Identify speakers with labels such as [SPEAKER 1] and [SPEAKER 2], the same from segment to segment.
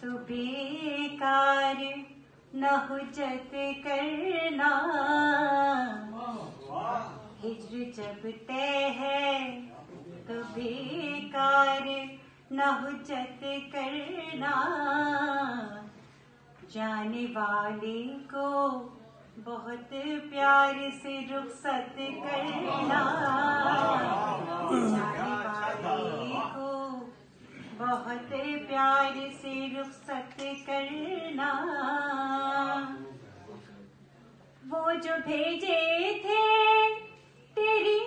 [SPEAKER 1] तो बेकार न हुज्जत करना। हिज्र जब तय है तो बेकार न हुज्जत करना। जाने वाले को बहुत प्यार से रुखसत करना। जाने वाले को बहुत प्यार से रुखसत करना। वो जो भेजे थे तेरी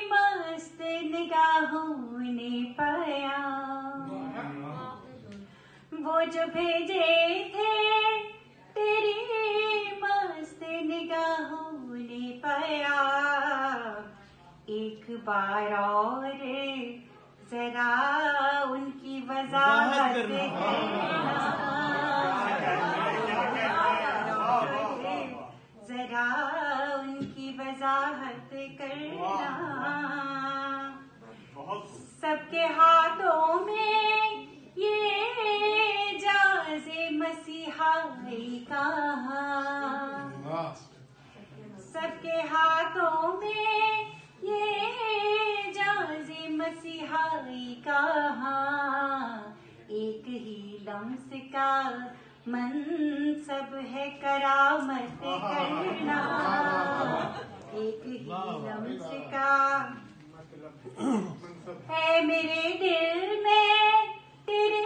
[SPEAKER 1] मस्त निगाहों ने पाया। वो जो भेजे थे तेरी मस्त निगाहों ने पाया। एक बार और जरा उनकी वजाहत करना। जरा उनकी वजाहत करना। सबके हाथों में ये जाज़े मसीहाई कहाँ। सबके हाथों में ये जाज़े मसीहाई कहाँ। एक ही लम्स का मनसब है करामत करना। एक ही लम्स का है मेरे दिल में तेरे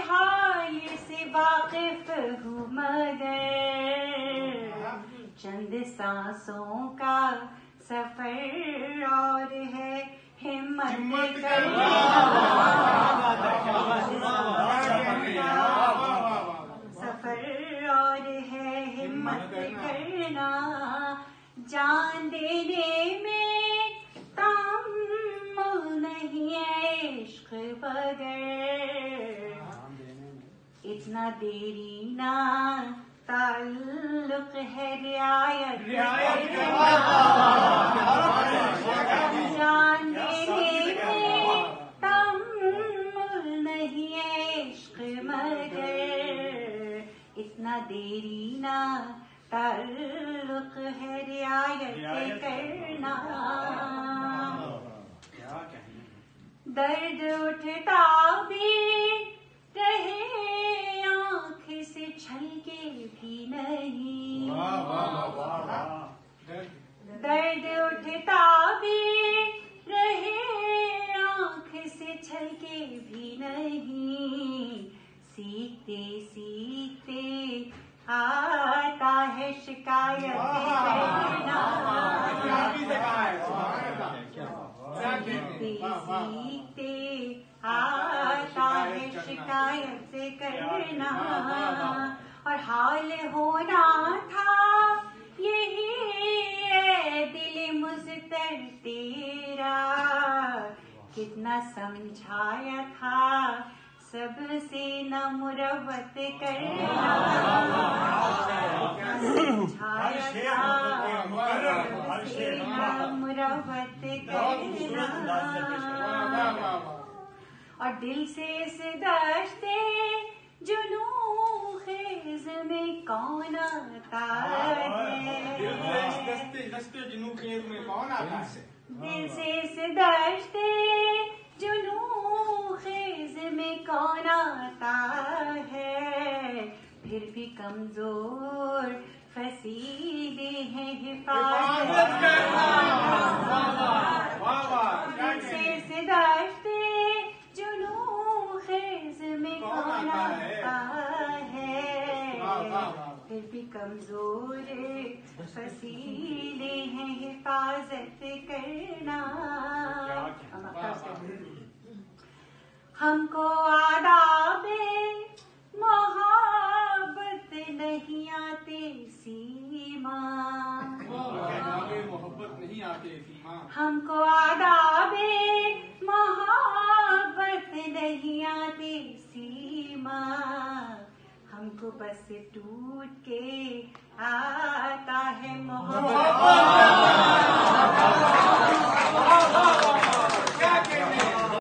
[SPEAKER 1] हाल से वाकिफ हूँ मगर चंद सांसों का सफर और है हिम्मत करना। सफर और है हिम्मत करना। जान देने में तामुल नहीं है इश्क बगैर। इतना देरी ना ताल्लुक है रियायत करना। जान देने में तामुल नहीं है इश्क मगर। इतना देरी ना ताल्लुक है रियायत करना। दर्द उठता भी रहे आँख से छलके भी नहीं। दर्द उठता भी रहे आँख से छलके भी नहीं। सीखते सीखते आता है शिकायत करना। सीखते सीखते आता है शिकायत से करना। और हाल होना था यही है दिल मुझतर तेरा। कितना समझाया था सबसे न मुरव्वत करना। समझाया था सबसे न मुरव्वत करना। और दिल से इस दश्ते जुनून खेज में कौन आता है। दिल से इस दश्ते जुनून खेज में कौन आता है। फिर भी कमजोर फसीले हैं हिफाजत करना। दिल से इस दश्ते जुनून खेज में कौन आता है। फिर भी कमजोर फसीले हैं हिफाजत करना। हमको आदाबे मोहब्बत नहीं आते सीमा। हमको आदाबे मोहब्बत नहीं आते सीमा। हमको बस टूट के आता है मोहब्बत।